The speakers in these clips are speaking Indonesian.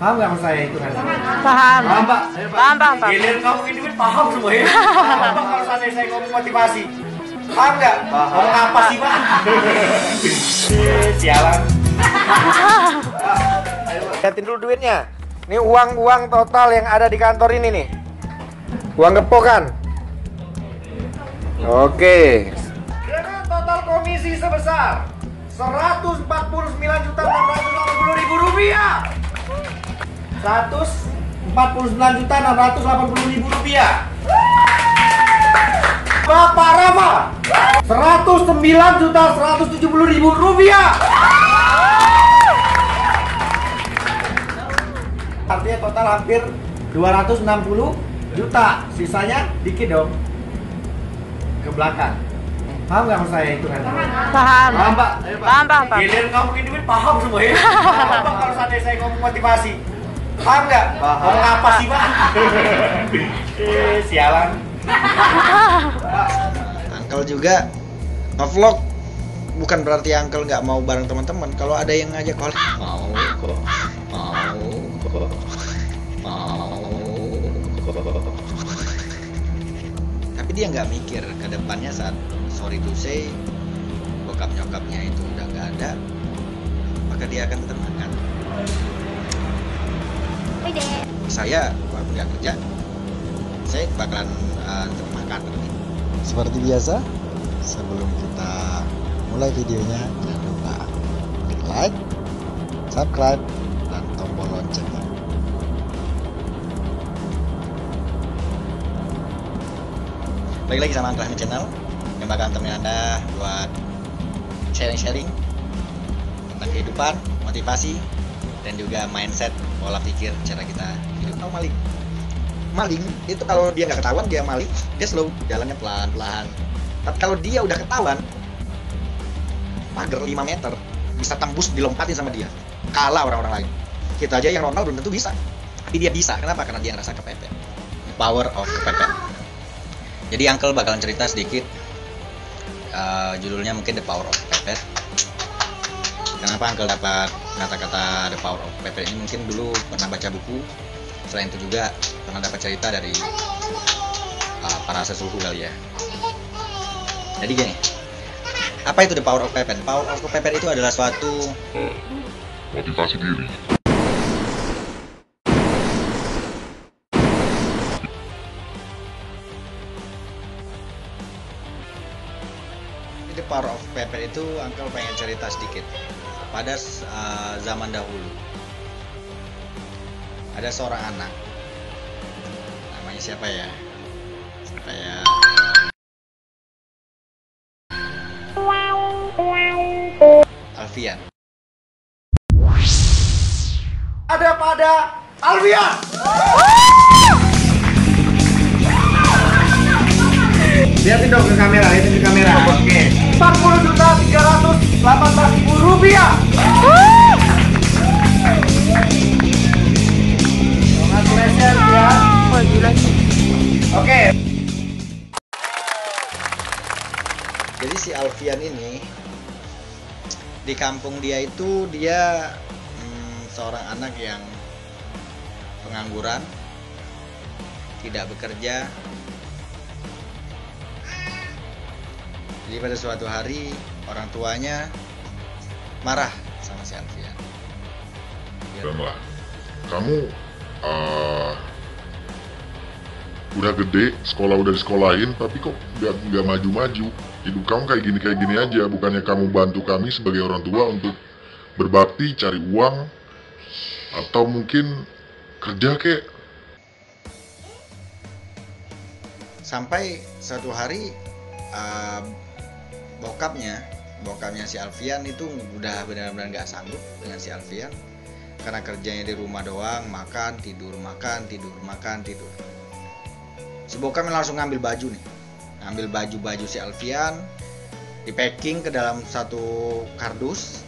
Paham nggak maksud saya itu kan? Paham. Paham Pak? Paham, paham, paham. Giliran kamu ini paham semua ya? Paham Pak kalau saya ngomong motivasi? Paham nggak? Ngomong apa sih Pak? Sialan. Lihatin dulu duitnya. Ini uang total yang ada di kantor ini nih. Uang gepok kan? Oke. Dengan total komisi sebesar Rp149.680.000. Rp149.680.000. Bapak Rama Rp109.170.000. Artinya total hampir 260 juta. Sisanya dikit dong ke belakang. Paham nggak maksud saya itu kan? Paham. Paham Pak? Paham, paham, paham. Giliran kamu ini paham semua ya? Paham Pak kalau saya ngomong motivasi? Paham nggak? Ngomong apa sih Pak? Sialan. Uncle juga nge-vlog bukan berarti Uncle nggak mau bareng teman-teman. Kalau ada yang ngajak collab, mau kok. Tapi dia nggak mikir ke depannya saat sorry to say bokap nyokapnya itu udah nggak ada, maka dia akan tetap makan. Saya waktu nggak kerja, saya bakalan tetap makan. Seperti biasa, sebelum kita mulai videonya, jangan lupa klik like, subscribe, dan tombol loncengnya. Balik lagi sama Uncle Hamid Channel yang bakalan temenin Anda buat sharing-sharing tentang kehidupan, motivasi, dan juga mindset, pola pikir, cara kita hidup. Oh, maling itu kalau dia nggak ketahuan dia maling, dia slow, jalannya pelan-pelan. Tapi kalau dia udah ketahuan, pagar 5 meter bisa tembus, dilompatin sama dia, kalah orang-orang lain. Kita aja yang normal belum tentu bisa, tapi dia bisa. Kenapa? Karena dia ngerasa kepepet. The power of kepepet. Jadi Uncle bakalan cerita sedikit, judulnya mungkin The Power of Kepepet. Kenapa Uncle dapat kata-kata The Power of Kepepet ini? Mungkin dulu pernah baca buku, selain itu juga pernah dapat cerita dari para sesepuh kali ya. Jadi gini, apa itu The Power of Kepepet? Power of Kepepet itu adalah suatu motivasi diri. The Power of Kepepet itu Uncle pengen cerita sedikit. Pada zaman dahulu ada seorang anak, namanya siapa ya? Alfian. Ada pada Alfian. Lihatin dong ke kamera, Oke. Rp40.318.000. Congratulations ya. Wah, gila sih. Oke. Jadi si Alfian ini di kampung dia itu dia seorang anak yang pengangguran, tidak bekerja. Jadi pada suatu hari orang tuanya marah sama si Alfian. Dan lah, kamu udah gede, sekolah udah disekolahin, tapi kok nggak maju-maju. Hidup kamu kayak gini aja. Bukannya kamu bantu kami sebagai orang tua untuk berbakti, cari uang, atau mungkin kerja kek. Sampai suatu hari bokapnya si Alfian itu udah benar-benar nggak sanggup dengan si Alfian, karena kerjanya di rumah doang, makan tidur. Si bokapnya langsung ngambil baju si Alfian, di packing ke dalam satu kardus.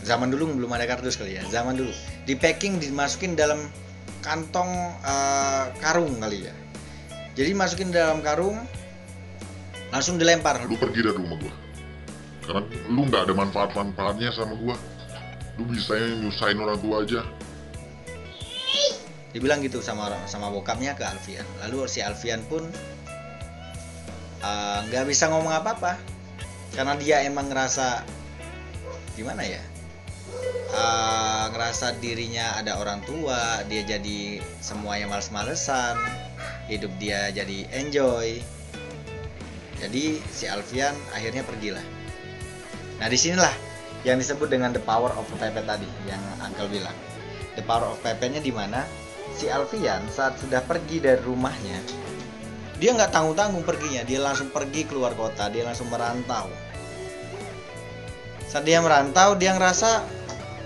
Zaman dulu belum ada kardus kali ya, zaman dulu di packing, dimasukin dalam kantong karung kali ya. Jadi masukin dalam karung, langsung dilempar. Lu pergi dari rumah gua, karena lu nggak ada manfaatnya sama gua. Lu bisanya nyusahin orang tua aja. Dibilang gitu sama bokapnya ke Alfian. Lalu si Alfian pun nggak bisa ngomong apa-apa karena dia emang ngerasa gimana ya, ngerasa dirinya ada orang tua, dia jadi semuanya males-malesan, hidup dia jadi enjoy. Jadi si Alfian akhirnya pergilah. Nah disinilah yang disebut dengan the power of kepepet tadi yang Uncle bilang. The power of kepepetnya di mana si Alfian saat sudah pergi dari rumahnya, dia nggak tanggung-tanggung perginya, dia langsung pergi keluar kota, dia langsung merantau. Saat dia merantau, dia ngerasa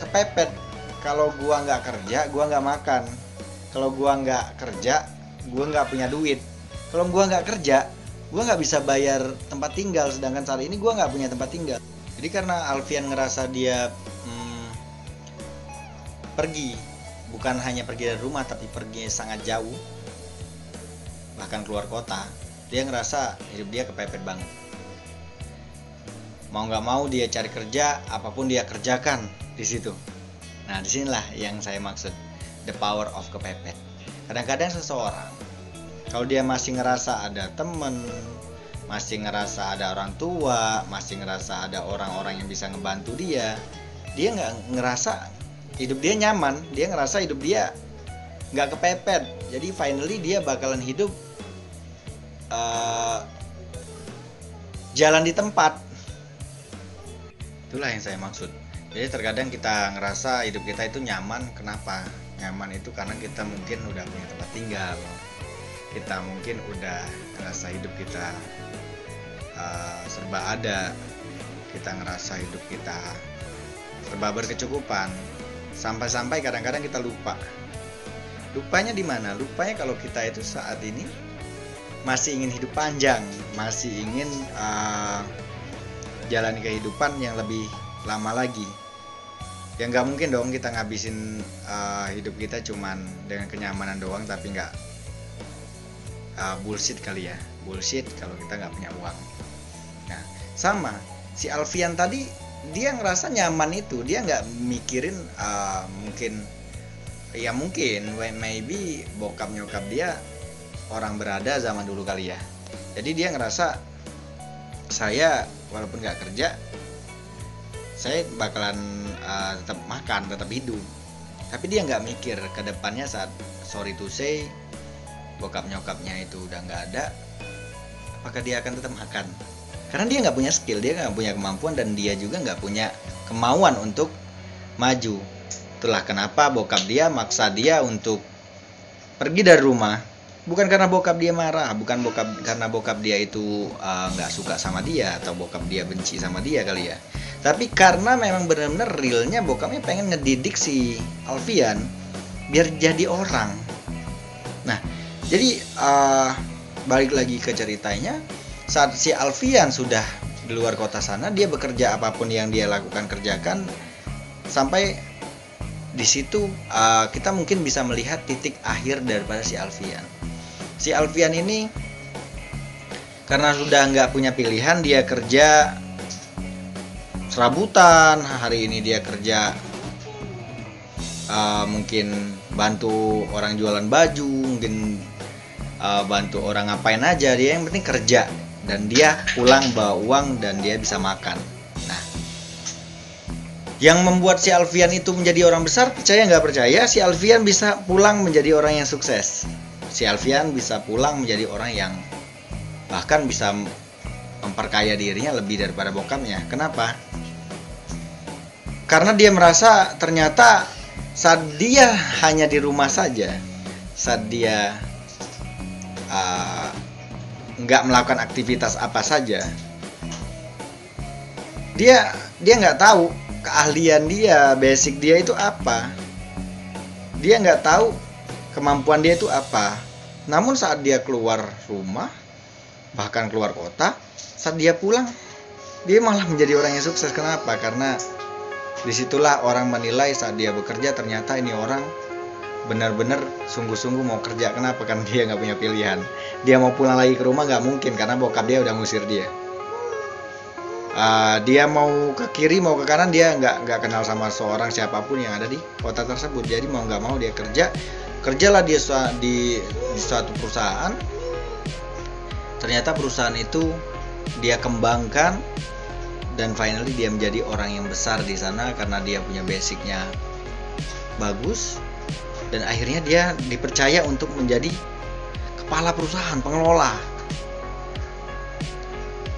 kepepet. Kalau gua nggak kerja, gua nggak makan. Kalau gua nggak kerja, gua nggak punya duit. Kalau gua nggak kerja, gua nggak bisa bayar tempat tinggal. Sedangkan saat ini gua nggak punya tempat tinggal. Jadi karena Alfian ngerasa dia pergi, bukan hanya pergi dari rumah, tapi pergi sangat jauh, bahkan keluar kota, dia ngerasa hidup dia kepepet banget. Mau nggak mau dia cari kerja, apapun dia kerjakan di situ. Nah disinilah yang saya maksud, the power of kepepet. Kadang-kadang seseorang, kalau dia masih ngerasa ada temen, masih ngerasa ada orang tua, masih ngerasa ada orang-orang yang bisa ngebantu dia nggak ngerasa hidup dia nyaman, dia ngerasa hidup dia nggak kepepet. Jadi finally dia bakalan hidup jalan di tempat. Itulah yang saya maksud. Jadi terkadang kita ngerasa hidup kita itu nyaman. Kenapa? Nyaman itu karena kita mungkin udah punya tempat tinggal, kita mungkin udah ngerasa hidup kita serba ada, kita ngerasa hidup kita serba berkecukupan. Sampai-sampai kadang-kadang kita lupa. Lupanya di mana? Lupanya kalau kita itu saat ini masih ingin hidup panjang, masih ingin jalani kehidupan yang lebih lama lagi. Ya nggak mungkin dong kita ngabisin hidup kita cuman dengan kenyamanan doang, tapi nggak bullshit kali ya, bullshit kalau kita nggak punya uang. Nah sama si Alfian tadi, dia ngerasa nyaman itu, dia nggak mikirin mungkin maybe bokap nyokap dia orang berada zaman dulu kali ya. Jadi dia ngerasa saya walaupun nggak kerja, saya bakalan tetap makan, tetap hidup. Tapi dia nggak mikir ke depannya saat sorry to say bokap nyokapnya itu udah nggak ada, apakah dia akan tetap makan? Karena dia nggak punya skill, dia nggak punya kemampuan, dan dia juga nggak punya kemauan untuk maju. Itulah kenapa bokap dia maksa dia untuk pergi dari rumah. Bukan karena bokap dia marah, bukan karena bokap dia itu nggak suka sama dia atau bokap dia benci sama dia kali ya. Tapi karena memang benar-benar realnya bokapnya pengen ngedidik si Alfian biar jadi orang. Nah, jadi balik lagi ke ceritanya. Saat si Alfian sudah di luar kota sana, dia bekerja apapun yang dia lakukan kerjakan, sampai di situ kita mungkin bisa melihat titik akhir daripada si Alfian. Si Alfian ini karena sudah nggak punya pilihan, dia kerja serabutan. Hari ini dia kerja mungkin bantu orang jualan baju, mungkin bantu orang ngapain aja, dia yang penting kerja. Dan dia pulang bawa uang dan dia bisa makan. Nah, yang membuat si Alfian itu menjadi orang besar, percaya nggak percaya, si Alfian bisa pulang menjadi orang yang sukses. Si Alfian bisa pulang menjadi orang yang bahkan bisa memperkaya dirinya lebih daripada bokapnya. Kenapa? Karena dia merasa ternyata saat dia hanya di rumah saja, saat dia nggak melakukan aktivitas apa saja, dia nggak tahu keahlian dia, basic dia itu apa, dia nggak tahu kemampuan dia itu apa. Namun saat dia keluar rumah, bahkan keluar kota, saat dia pulang, dia malah menjadi orang yang sukses. Kenapa? Karena disitulah orang menilai saat dia bekerja, ternyata ini orang benar-benar sungguh-sungguh mau kerja. Kenapa? Kan dia nggak punya pilihan. Dia mau pulang lagi ke rumah nggak mungkin karena bokap dia udah ngusir dia. Dia mau ke kiri mau ke kanan, dia nggak kenal sama seorang siapapun yang ada di kota tersebut. Jadi mau nggak mau dia kerjalah dia di suatu perusahaan. Ternyata perusahaan itu dia kembangkan dan finally dia menjadi orang yang besar di sana karena dia punya basicnya bagus, dan akhirnya dia dipercaya untuk menjadi kepala perusahaan, pengelola.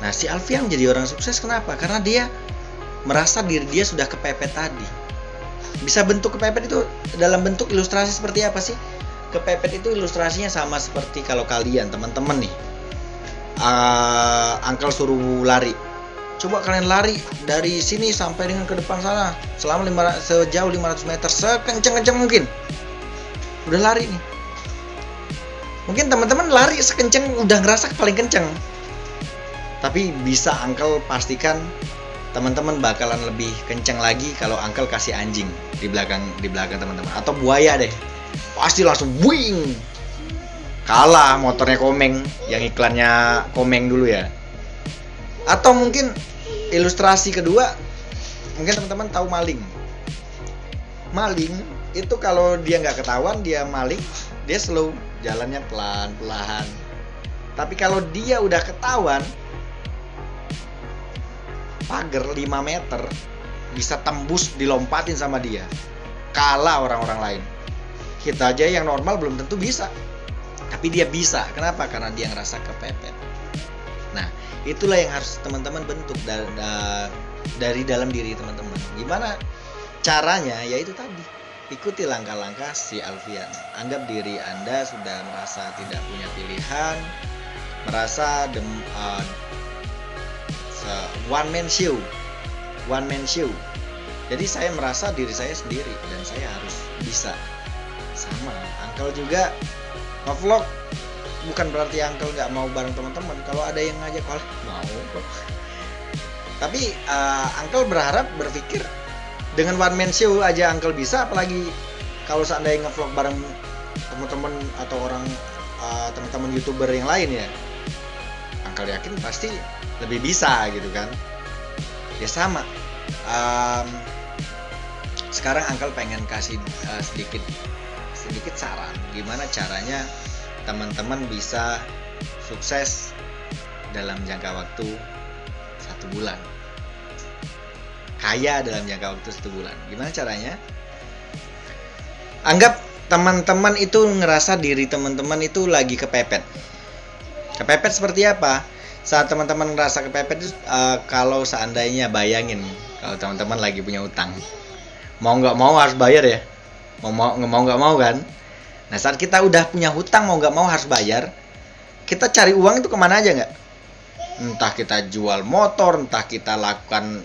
Nah, si Alfian menjadi orang sukses kenapa? Karena dia merasa diri dia sudah kepepet tadi. Bisa bentuk kepepet itu dalam bentuk ilustrasi seperti apa sih? Kepepet itu ilustrasinya sama seperti kalau kalian teman-teman nih, Uncle suruh lari. Coba kalian lari dari sini sampai dengan ke depan sana selama sejauh 500 meter, sekenceng-kenceng mungkin. Udah lari nih. Mungkin teman-teman lari sekenceng udah ngerasa paling kenceng. Tapi bisa Uncle pastikan teman-teman bakalan lebih kenceng lagi kalau Uncle kasih anjing di belakang teman-teman, atau buaya deh. Pasti langsung buing. Kalah motornya Komeng, yang iklannya Komeng dulu ya. Atau mungkin ilustrasi kedua, mungkin teman-teman tahu maling. Maling itu kalau dia nggak ketahuan dia maling, dia slow, jalannya pelan-pelan. Tapi kalau dia udah ketahuan, pagar 5 meter bisa tembus dilompatin sama dia. Kalah orang-orang lain. Kita aja yang normal belum tentu bisa. Tapi dia bisa. Kenapa? Karena dia ngerasa kepepet. Nah, itulah yang harus teman-teman bentuk dari dalam diri teman-teman. Gimana caranya? Yaitu tadi, ikuti langkah-langkah si Alfian. Anggap diri Anda sudah merasa tidak punya pilihan, merasa one man show. Jadi saya merasa diri saya sendiri dan saya harus bisa. Sama Uncle juga nge-vlog, bukan berarti Uncle nggak mau bareng teman-teman. Kalau ada yang ngajak, mau kok. Tapi Uncle berpikir dengan one man show aja Uncle bisa, apalagi kalau seandainya nge-vlog bareng teman-teman atau teman-teman YouTuber yang lain ya. Uncle yakin pasti lebih bisa gitu kan. Ya sama. Sekarang Uncle pengen kasih sedikit saran gimana caranya teman-teman bisa sukses dalam jangka waktu 1 bulan, kaya dalam jangka waktu 1 bulan. Gimana caranya? Anggap teman-teman itu ngerasa diri teman-teman itu lagi kepepet. Kepepet seperti apa? Saat teman-teman ngerasa kepepet itu, kalau seandainya bayangin kalau teman-teman lagi punya utang, mau nggak mau harus bayar ya. Mau nggak mau kan. Nah, saat kita udah punya hutang mau nggak mau harus bayar, kita cari uang itu kemana aja nggak? Entah kita jual motor, entah kita lakukan,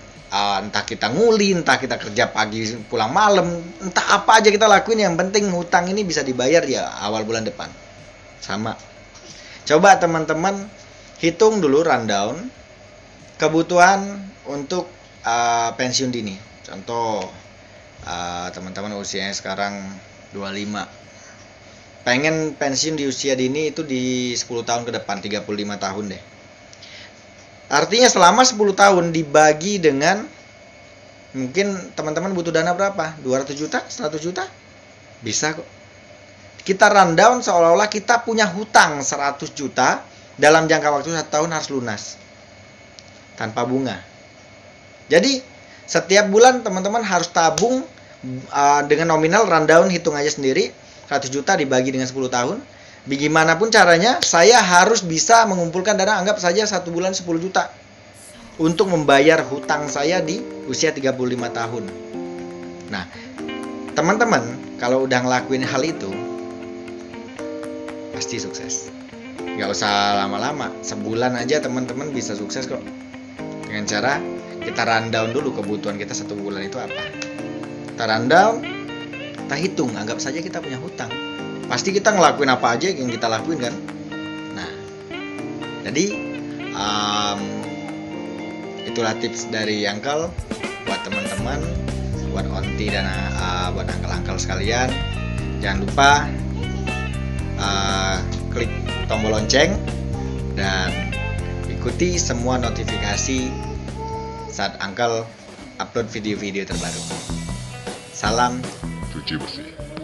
entah kita nguli, entah kita kerja pagi pulang malam, entah apa aja kita lakuin, yang penting hutang ini bisa dibayar ya awal bulan depan. Sama. Coba teman-teman hitung dulu rundown kebutuhan untuk pensiun dini. Contoh, teman-teman usianya sekarang 25, pengen pensiun di usia dini itu di 10 tahun ke depan, 35 tahun deh. Artinya selama 10 tahun dibagi dengan, mungkin teman-teman butuh dana berapa? 200 juta? 100 juta? Bisa kok. Kita rundown seolah-olah kita punya hutang 100 juta dalam jangka waktu 1 tahun harus lunas tanpa bunga. Jadi setiap bulan teman-teman harus tabung dengan nominal rundown, hitung aja sendiri, 100 juta dibagi dengan 10 tahun. Bagaimanapun caranya, saya harus bisa mengumpulkan dana, anggap saja 1 bulan 10 juta untuk membayar hutang saya di usia 35 tahun. Nah, teman-teman kalau udah ngelakuin hal itu pasti sukses. Gak usah lama-lama, sebulan aja teman-teman bisa sukses kok. Dengan cara kita rundown dulu kebutuhan kita 1 bulan itu apa. Kita rundown, kita hitung, anggap saja kita punya hutang. Pasti kita ngelakuin apa aja yang kita lakuin kan. Nah, jadi itulah tips dari Uncle buat teman-teman, buat onti dan buat uncle-uncle sekalian. Jangan lupa klik tombol lonceng dan ikuti semua notifikasi saat Uncle upload video-video terbaru. Salam Cuci bersih.